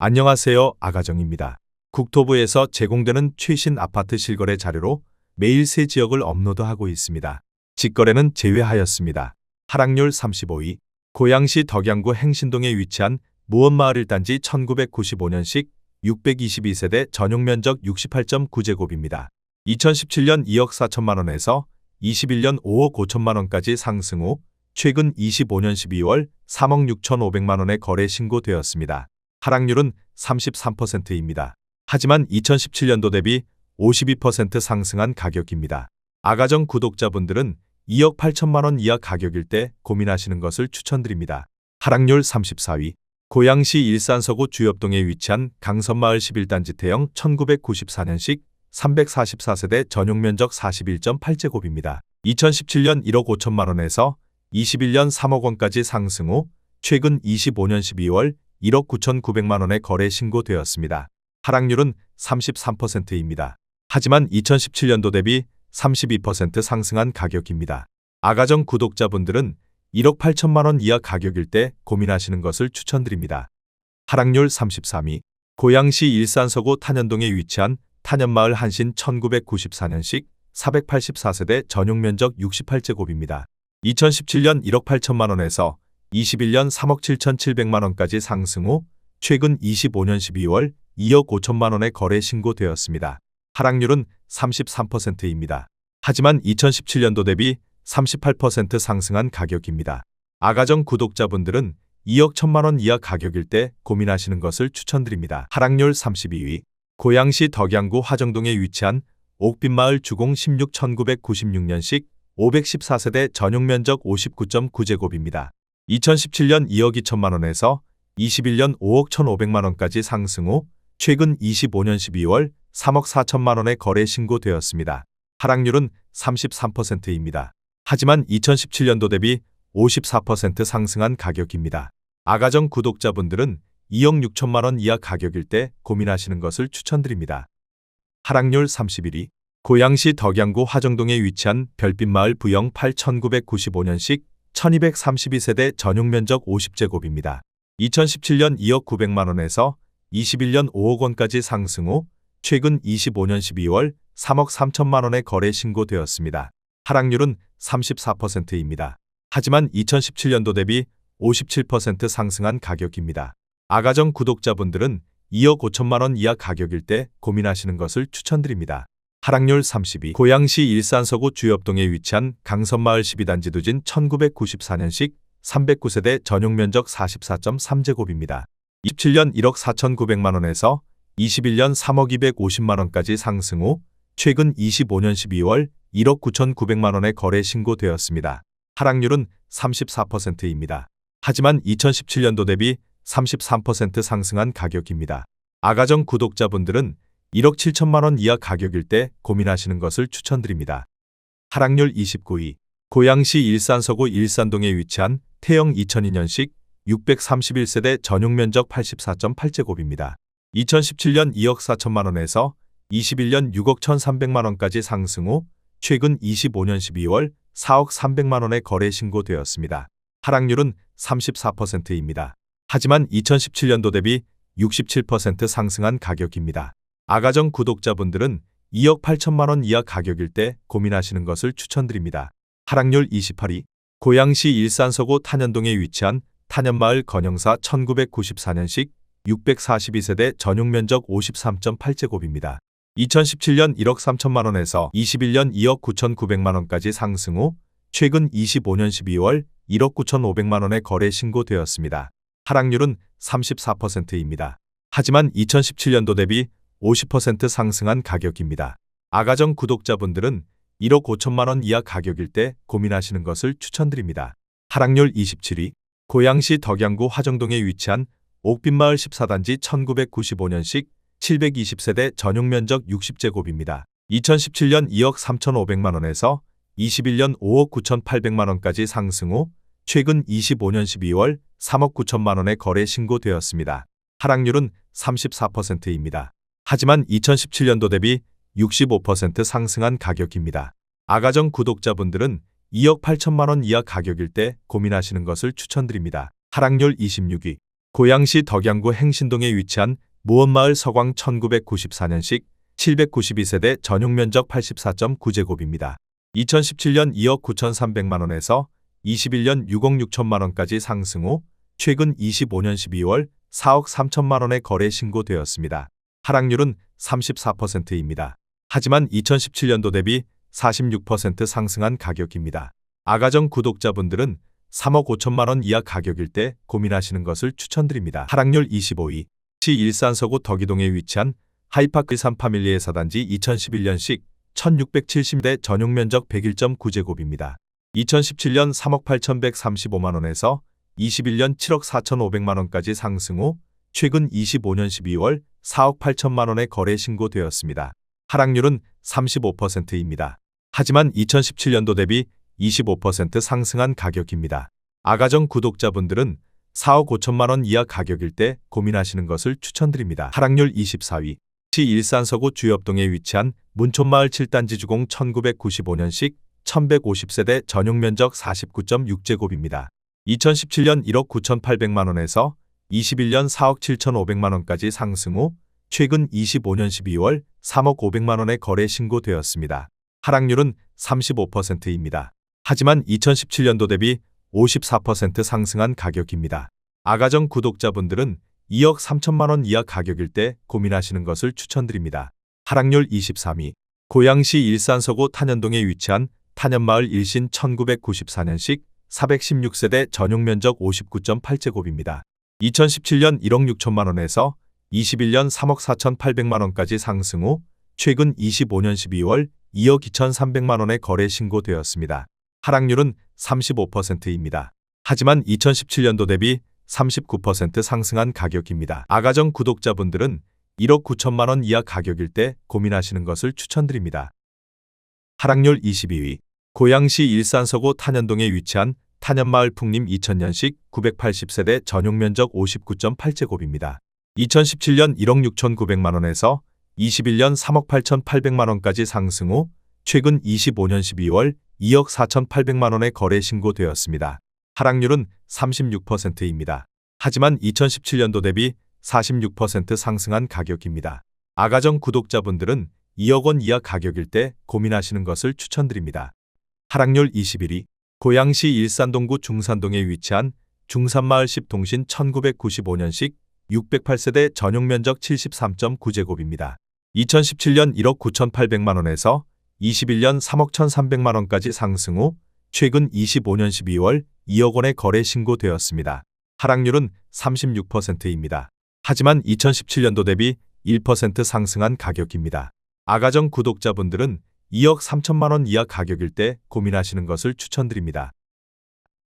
안녕하세요. 아가정입니다. 국토부에서 제공되는 최신 아파트 실거래 자료로 매일 새 지역을 업로드하고 있습니다. 직거래는 제외하였습니다. 하락률 35위. 고양시 덕양구 행신동에 위치한 무원마을 1단지 1995년식 622세대 전용면적 68.9제곱입니다. 2017년 2억 4천만 원에서 21년 5억 5천만 원까지 상승 후 최근 25년 12월 3억 6천5백만 원에 거래 신고되었습니다. 하락률은 33%입니다. 하지만 2017년도 대비 52% 상승한 가격입니다. 아가정 구독자분들은 2억 8천만 원 이하 가격일 때 고민하시는 것을 추천드립니다. 하락률 34위. 고양시 일산서구 주엽동에 위치한 강선마을 11단지 태형 1994년식 344세대 전용면적 41.8제곱입니다. 2017년 1억 5천만 원에서 21년 3억 원까지 상승 후 최근 25년 12월 1억 9천9백만 원에 거래 신고되었습니다. 하락률은 33%입니다. 하지만 2017년도 대비 32% 상승한 가격입니다. 아가정 구독자분들은 1억 8천만 원 이하 가격일 때 고민하시는 것을 추천드립니다. 하락률 33위. 고양시 일산서구 탄현동에 위치한 탄현마을 한신 1994년식 484세대 전용면적 68제곱입니다. 2017년 1억 8천만 원에서 21년 3억 7천7백만 원까지 상승 후 최근 25년 12월 2억 5천만 원에 거래 신고되었습니다. 하락률은 33%입니다. 하지만 2017년도 대비 38% 상승한 가격입니다. 아가정 구독자분들은 2억 1천만 원 이하 가격일 때 고민하시는 것을 추천드립니다. 하락률 32위. 고양시 덕양구 화정동에 위치한 옥빛마을 주공 16 1996년식 514세대 전용면적 59.9제곱입니다. 2017년 2억 2천만 원에서 21년 5억 1,500만 원까지 상승 후 최근 25년 12월 3억 4천만 원에 거래 신고되었습니다. 하락률은 33%입니다. 하지만 2017년도 대비 54% 상승한 가격입니다. 아가정 구독자분들은 2억 6천만 원 이하 가격일 때 고민하시는 것을 추천드립니다. 하락률 31위. 고양시 덕양구 화정동에 위치한 별빛마을 부영 8 1995년식 1232세대 전용면적 50제곱입니다. 2017년 2억 9백만 원에서 21년 5억 원까지 상승 후 최근 25년 12월 3억 3천만 원에 거래 신고되었습니다. 하락률은 34%입니다. 하지만 2017년도 대비 57% 상승한 가격입니다. 아가정 구독자분들은 2억 5천만 원 이하 가격일 때 고민하시는 것을 추천드립니다. 하락률 32. 고양시 일산서구 주엽동에 위치한 강선마을 12단지 두진 1994년식 309세대 전용면적 44.3제곱입니다. 27년 1억 4천9백만 원에서 21년 3억 250만 원까지 상승 후 최근 25년 12월 1억 9천9백만 원에 거래 신고되었습니다. 하락률은 34%입니다. 하지만 2017년도 대비 33% 상승한 가격입니다. 아가정 구독자분들은 1억 7천만 원 이하 가격일 때 고민하시는 것을 추천드립니다. 하락률 29위. 고양시 일산서구 일산동에 위치한 태형 2002년식 631세대 전용면적 84.8제곱입니다. 2017년 2억 4천만 원에서 21년 6억 1,300만 원까지 상승 후 최근 25년 12월 4억 3백만 원에 거래 신고되었습니다. 하락률은 34%입니다. 하지만 2017년도 대비 67% 상승한 가격입니다. 아가정 구독자분들은 2억 8천만 원 이하 가격일 때 고민하시는 것을 추천드립니다. 하락률 28위. 고양시 일산서구 탄현동에 위치한 탄현마을 건영사 1994년식 642세대 전용면적 53.8제곱입니다. 2017년 1억 3천만 원에서 21년 2억 9천9백만 원까지 상승 후 최근 25년 12월 1억 9천5백만 원에 거래 신고되었습니다. 하락률은 34%입니다. 하지만 2017년도 대비 50% 상승한 가격입니다. 아가정 구독자분들은 1억 5천만 원 이하 가격일 때 고민하시는 것을 추천드립니다. 하락률 27위. 고양시 덕양구 화정동에 위치한 옥빛마을 14단지 1995년식 720세대 전용면적 60제곱입니다. 2017년 2억 3천5백만 원에서 21년 5억 9천8백만 원까지 상승 후 최근 25년 12월 3억 9천만 원에 거래 신고되었습니다. 하락률은 34%입니다. 하지만 2017년도 대비 65% 상승한 가격입니다. 아가정 구독자분들은 2억 8천만 원 이하 가격일 때 고민하시는 것을 추천드립니다. 하락률 26위. 고양시 덕양구 행신동에 위치한 무원마을 서광 1994년식 792세대 전용면적 84.9제곱입니다. 2017년 2억 9,300만 원에서 21년 6억 6천만 원까지 상승 후 최근 25년 12월 4억 3천만 원에 거래 신고되었습니다. 하락률은 34%입니다. 하지만 2017년도 대비 46% 상승한 가격입니다. 아가정 구독자분들은 3억 5천만 원 이하 가격일 때 고민하시는 것을 추천드립니다. 하락률 25위. 시 일산 서구 덕이동에 위치한 하이파크 3파밀리의 사단지 2011년식 1670대 전용면적 101.9제곱입니다. 2017년 3억 8,135만 원에서 21년 7억 4,500만 원까지 상승 후 최근 25년 12월 4억 8천만 원에 거래 신고되었습니다. 하락률은 35%입니다. 하지만 2017년도 대비 25% 상승한 가격입니다. 아가정 구독자분들은 4억 5천만 원 이하 가격일 때 고민하시는 것을 추천드립니다. 하락률 24위. 시 일산 서구 주엽동에 위치한 문촌마을 7단지 주공 1995년식 1150세대 전용면적 49.6제곱입니다. 2017년 1억 9,800만 원에서 21년 4억 7,500만 원까지 상승 후 최근 25년 12월 3억 500만 원에 거래 신고되었습니다. 하락률은 35%입니다. 하지만 2017년도 대비 54% 상승한 가격입니다. 아가정 구독자분들은 2억 3천만 원 이하 가격일 때 고민하시는 것을 추천드립니다. 하락률 23위. 고양시 일산 서구 탄현동에 위치한 탄현마을 일신 1994년식 416세대 전용면적 59.8제곱입니다. 2017년 1억 6천만 원에서 21년 3억 4,800만 원까지 상승 후 최근 25년 12월 2억 2,300만 원에 거래 신고되었습니다. 하락률은 35%입니다. 하지만 2017년도 대비 39% 상승한 가격입니다. 아가정 구독자분들은 1억 9천만 원 이하 가격일 때 고민하시는 것을 추천드립니다. 하락률 22위. 고양시 일산 서구 탄현동에 위치한 탄현마을 풍림 2000년식 980세대 전용면적 59.8제곱입니다. 2017년 1억 6,900만 원에서 21년 3억 8,800만 원까지 상승 후 최근 25년 12월 2억 4,800만 원에 거래 신고되었습니다. 하락률은 36%입니다. 하지만 2017년도 대비 46% 상승한 가격입니다. 아가정 구독자분들은 2억 원 이하 가격일 때 고민하시는 것을 추천드립니다. 하락률 21위. 고양시 일산동구 중산동에 위치한 중산마을 10동신 1995년식 608세대 전용면적 73.9제곱입니다. 2017년 1억 9,800만 원에서 21년 3억 1,300만 원까지 상승 후 최근 25년 12월 2억 원에 거래 신고되었습니다. 하락률은 36%입니다. 하지만 2017년도 대비 1% 상승한 가격입니다. 아가정 구독자분들은 2억 3천만 원 이하 가격일 때 고민하시는 것을 추천드립니다.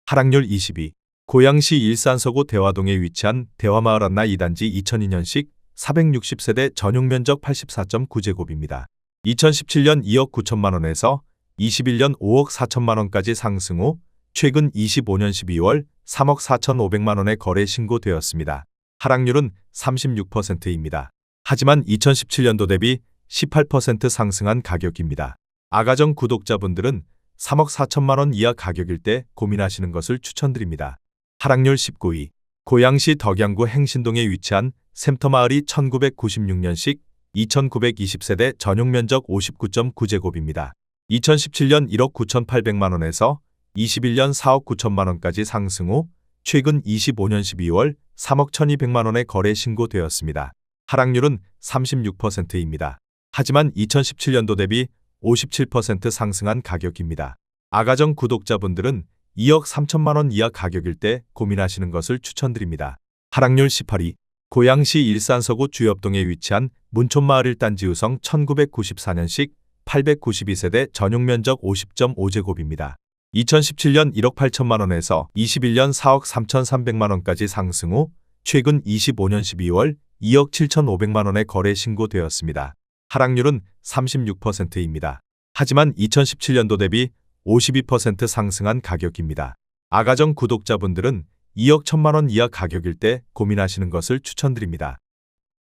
하락률 22. 고양시 일산 서구 대화동에 위치한 대화마을 안나 2단지 2002년식 460세대 전용면적 84.9제곱입니다. 2017년 2억 9천만 원에서 21년 5억 4천만 원까지 상승 후 최근 25년 12월 3억 4,500만 원에 거래 신고되었습니다. 하락률은 36%입니다. 하지만 2017년도 대비 18% 상승한 가격입니다. 아가정 구독자분들은 3억 4천만 원 이하 가격일 때 고민하시는 것을 추천드립니다. 하락률 19위. 고양시 덕양구 행신동에 위치한 샘터마을이 1996년식 2920세대 전용면적 59.9제곱입니다. 2017년 1억 9,800만 원에서 21년 4억 9천만 원까지 상승 후 최근 25년 12월 3억 1,200만 원에 거래 신고되었습니다. 하락률은 36%입니다. 하지만 2017년도 대비 57% 상승한 가격입니다. 아가정 구독자분들은 2억 3천만 원 이하 가격일 때 고민하시는 것을 추천드립니다. 하락률 18위. 고양시 일산 서구 주엽동에 위치한 문촌마을 1단지 유성 1994년식 892세대 전용면적 50.5제곱입니다. 2017년 1억 8천만 원에서 21년 4억 3,300만 원까지 상승 후 최근 25년 12월 2억 7,500만 원에 거래 신고되었습니다. 하락률은 36%입니다. 하지만 2017년도 대비 52% 상승한 가격입니다. 아가정 구독자분들은 2억 1천만 원 이하 가격일 때 고민하시는 것을 추천드립니다.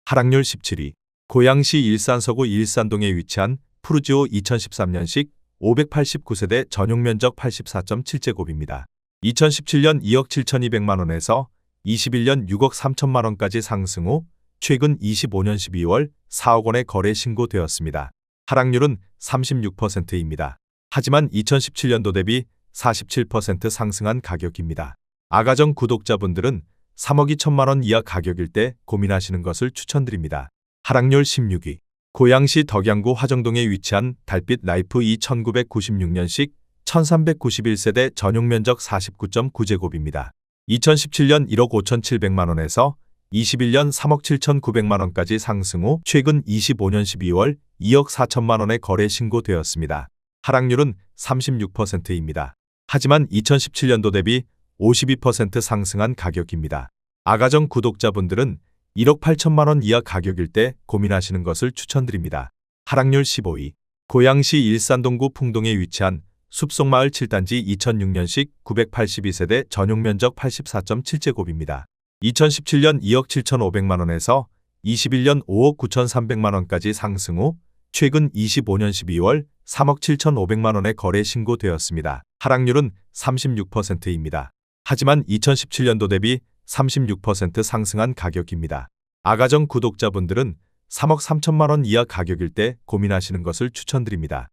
하락률 17위. 고양시 일산 서구 일산동에 위치한 푸르지오 2013년식 589세대 전용면적 84.7제곱입니다. 2017년 2억 7,200만 원에서 21년 6억 3천만 원까지 상승 후 최근 25년 12월 4억 원의 거래 신고되었습니다. 하락률은 36%입니다. 하지만 2017년도 대비 47% 상승한 가격입니다. 아가정 구독자분들은 3억 2천만 원 이하 가격일 때 고민하시는 것을 추천드립니다. 하락률 16위. 고양시 덕양구 화정동에 위치한 달빛 라이프 1996년식 1391세대 전용 면적 49.9제곱입니다. 2017년 1억 5,700만 원에서 21년 3억 7,900만 원까지 상승 후 최근 25년 12월 2억 4천만 원에 거래 신고되었습니다. 하락률은 36%입니다. 하지만 2017년도 대비 52% 상승한 가격입니다. 아가정 구독자분들은 1억 8천만 원 이하 가격일 때 고민하시는 것을 추천드립니다. 하락률 15위. 고양시 일산동구 풍동에 위치한 숲속마을 7단지 2006년식 982세대 전용 면적 84.7제곱입니다. 2017년 2억 7,500만 원에서 21년 5억 9,300만 원까지 상승 후 최근 25년 12월 3억 7,500만 원에 거래 신고되었습니다. 하락률은 36%입니다. 하지만 2017년도 대비 36% 상승한 가격입니다. 아가정 구독자분들은 3억 3천만 원 이하 가격일 때 고민하시는 것을 추천드립니다.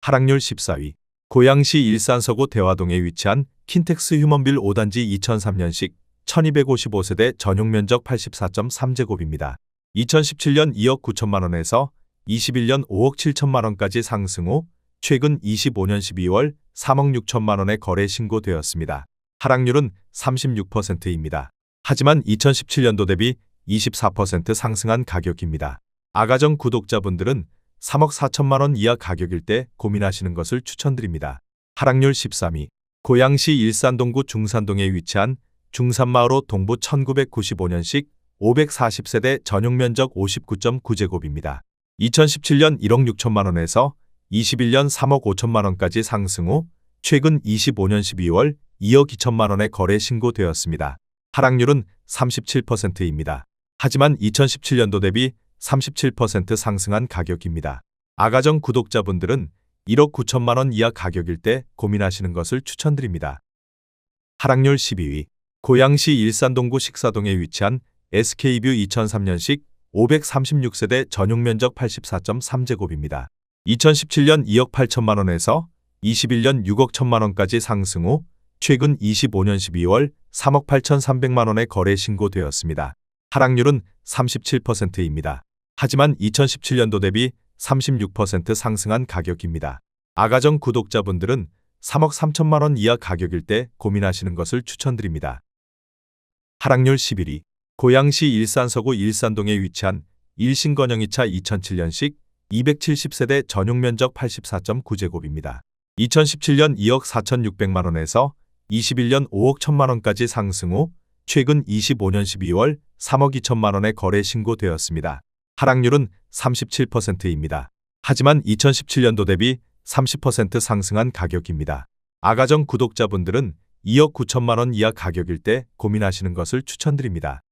하락률 14위. 고양시 일산서구 대화동에 위치한 킨텍스 휴먼빌 5단지 2003년식 1255세대 전용 면적 84.3제곱입니다. 2017년 2억 9천만 원에서 21년 5억 7천만 원까지 상승 후 최근 25년 12월 3억 6천만 원에 거래 신고되었습니다. 하락률은 36%입니다. 하지만 2017년도 대비 24% 상승한 가격입니다. 아가정 구독자분들은 3억 4천만 원 이하 가격일 때 고민하시는 것을 추천드립니다. 하락률 13위. 고양시 일산동구 중산동에 위치한 중산마을호 동부 1995년식 540세대 전용 면적 59.9제곱입니다. 2017년 1억 6천만 원에서 21년 3억 5천만 원까지 상승 후 최근 25년 12월 2억 2천만 원에 거래 신고되었습니다. 하락률은 37%입니다. 하지만 2017년도 대비 37% 상승한 가격입니다. 아가정 구독자분들은 1억 9천만 원 이하 가격일 때 고민하시는 것을 추천드립니다. 하락률 12위. 고양시 일산동구 식사동에 위치한 SK뷰 2003년식 536세대 전용 면적 84.3제곱입니다. 2017년 2억 8천만 원에서 21년 6억 1천만 원까지 상승 후 최근 25년 12월 3억 8,300만 원에 거래 신고되었습니다. 하락률은 37%입니다. 하지만 2017년도 대비 36% 상승한 가격입니다. 아가정 구독자분들은 3억 3천만 원 이하 가격일 때 고민하시는 것을 추천드립니다. 하락률 11위. 고양시 일산서구 일산동에 위치한 일신건영 2차 2007년식 270세대 전용 면적 84.9제곱입니다. 2017년 2억 4,600만 원에서 21년 5억 1천만 원까지 상승 후 최근 25년 12월 3억 2천만 원에 거래 신고되었습니다. 하락률은 37%입니다. 하지만 2017년도 대비 30% 상승한 가격입니다. 아가정 구독자분들은 2억 9천만 원 이하 가격일 때 고민하시는 것을 추천드립니다.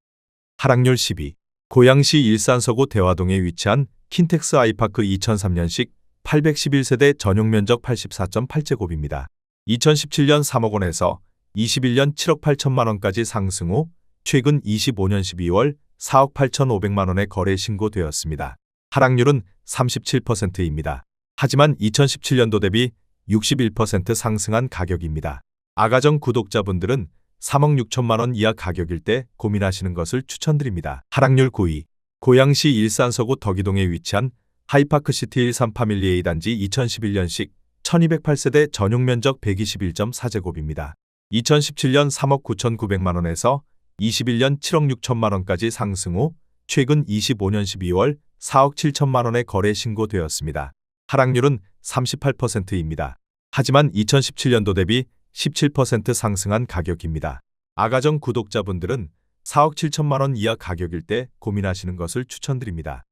하락률 10위. 고양시 일산서구 대화동에 위치한 킨텍스 아이파크 2003년식 811세대 전용 면적 84.8제곱입니다. 2017년 3억 원에서 21년 7억 8천만 원까지 상승 후 최근 25년 12월 4억 8,500만 원에 거래 신고되었습니다. 하락률은 37%입니다. 하지만 2017년도 대비 61% 상승한 가격입니다. 아가정 구독자분들은 3억 6천만 원 이하 가격일 때 고민하시는 것을 추천드립니다. 하락률 9위. 고양시 일산서구 덕이동에 위치한 하이파크시티 13 파밀리 A단지 2011년식 1208세대 전용 면적 121.4제곱입니다. 2017년 3억 9,900만 원에서 21년 7억 6천만 원까지 상승 후 최근 25년 12월 4억 7천만 원에 거래 신고되었습니다. 하락률은 38%입니다. 하지만 2017년도 대비 17% 상승한 가격입니다. 아가정 구독자분들은 4억 7천만 원 이하 가격일 때 고민하시는 것을 추천드립니다.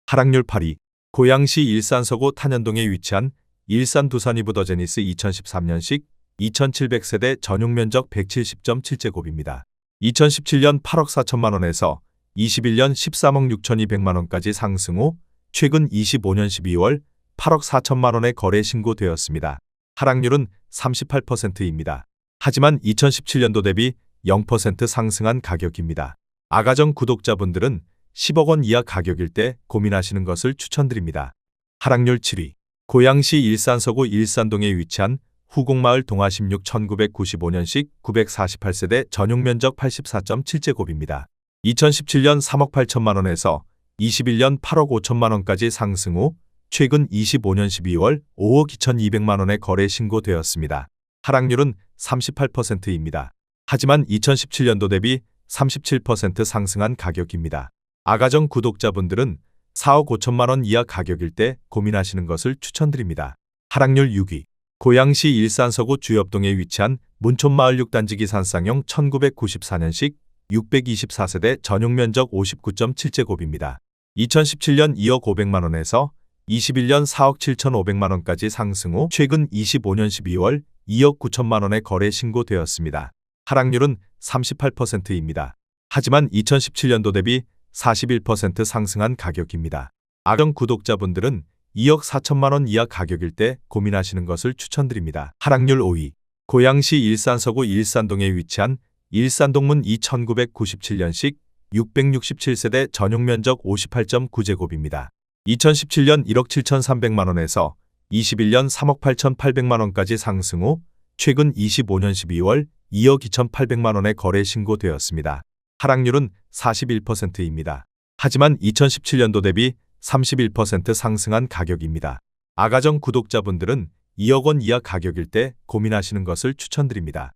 하락률 8위. 고양시 일산서구 탄현동에 위치한 일산 두산이브더제니스 2013년식 2700세대 전용 면적 170.7제곱입니다. 2017년 8억 4천만 원에서 21년 13억 6,200만 원까지 상승 후 최근 25년 12월 8억 4천만 원에 거래 신고되었습니다. 하락률은 38%입니다. 하지만 2017년도 대비 0% 상승한 가격입니다. 아가정 구독자분들은 10억 원 이하 가격일 때 고민하시는 것을 추천드립니다. 하락률 7위. 고양시 일산서구 일산동에 위치한 후곡마을 동화 16 1995년식 948세대 전용 면적 84.7제곱입니다. 2017년 3억 8천만 원에서 21년 8억 5천만 원까지 상승 후 최근 25년 12월 5억 2,200만 원에 거래 신고되었습니다. 하락률은 38%입니다. 하지만 2017년도 대비 37% 상승한 가격입니다. 아가정 구독자분들은 4억 5천만 원 이하 가격일 때 고민하시는 것을 추천드립니다. 하락률 6위. 고양시 일산서구 주엽동에 위치한 문촌마을 6단지 기산쌍용 1994년식 624세대 전용 면적 59.7제곱입니다. 2017년 2억 500만 원에서 21년 4억 7,500만 원까지 상승 후 최근 25년 12월 2억 9천만 원에 거래 신고되었습니다. 하락률은 38%입니다. 하지만 2017년도 대비 41% 상승한 가격입니다. 아가정 구독자분들은 2억 4천만 원 이하 가격일 때 고민하시는 것을 추천드립니다. 하락률 5위. 고양시 일산서구 일산동에 위치한 일산동문 1997년식 667세대 전용 면적 58.9제곱입니다. 2017년 1억 7,300만 원에서 21년 3억 8,800만 원까지 상승 후 최근 25년 12월 2억 2,800만 원에 거래 신고되었습니다. 하락률은 41%입니다. 하지만 2017년도 대비 31% 상승한 가격입니다. 아가정 구독자분들은 2억 원 이하 가격일 때 고민하시는 것을 추천드립니다.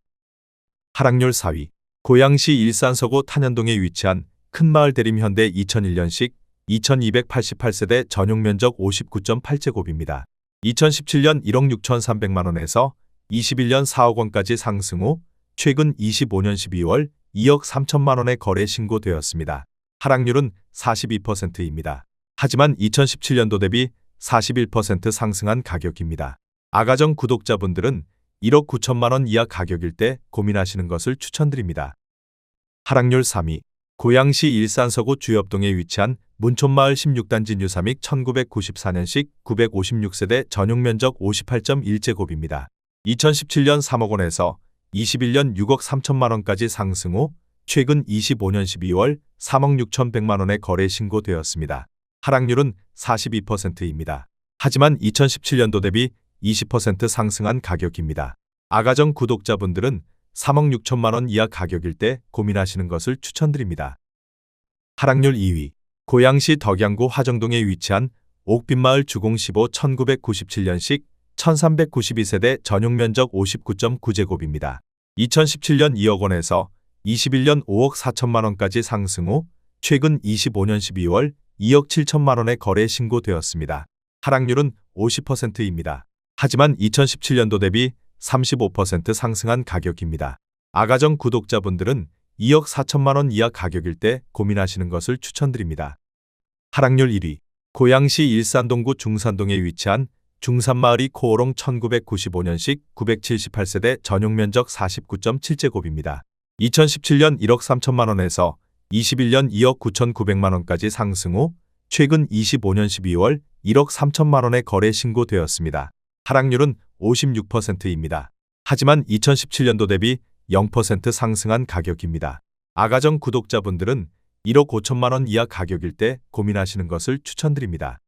하락률 4위. 고양시 일산서구 탄현동에 위치한 큰마을 대림현대 2001년식 2288세대 전용 면적 59.8제곱입니다. 2017년 1억 6,300만 원에서 21년 4억 원까지 상승 후 최근 25년 12월 2억 3천만 원에 거래 신고되었습니다. 하락률은 42%입니다. 하지만 2017년도 대비 41% 상승한 가격입니다. 아가정 구독자분들은 1억 9천만 원 이하 가격일 때 고민하시는 것을 추천드립니다. 하락률 3위. 고양시 일산서구 주엽동에 위치한 문촌마을 16단지 뉴삼익 1994년식 956세대 전용 면적 58.1제곱입니다. 2017년 3억 원에서 21년 6억 3천만 원까지 상승 후 최근 25년 12월 3억 6,100만 원에 거래 신고되었습니다. 하락률은 42%입니다. 하지만 2017년도 대비 20% 상승한 가격입니다. 아가정 구독자분들은 3억 6천만 원 이하 가격일 때 고민하시는 것을 추천드립니다. 하락률 2위. 고양시 덕양구 화정동에 위치한 옥빛마을 주공 15 1997년식 1392세대 전용 면적 59.9제곱입니다. 2017년 2억 원에서 21년 5억 4천만 원까지 상승 후 최근 25년 12월 2억 7천만 원에 거래 신고되었습니다. 하락률은 50%입니다. 하지만 2017년도 대비 35% 상승한 가격입니다. 아가정 구독자분들은 2억 4천만 원 이하 가격일 때 고민하시는 것을 추천드립니다. 하락률 1위. 고양시 일산동구 중산동에 위치한 중산마을이 코오롱 1995년식 978세대 전용 면적 49.7제곱입니다. 2017년 1억 3천만 원에서 21년 2억 9,900만 원까지 상승 후 최근 25년 12월 1억 3천만 원에 거래 신고되었습니다. 하락률은 56%입니다. 하지만 2017년도 대비 0% 상승한 가격입니다. 아가정 구독자분들은 1억 5천만 원 이하 가격일 때 고민하시는 것을 추천드립니다.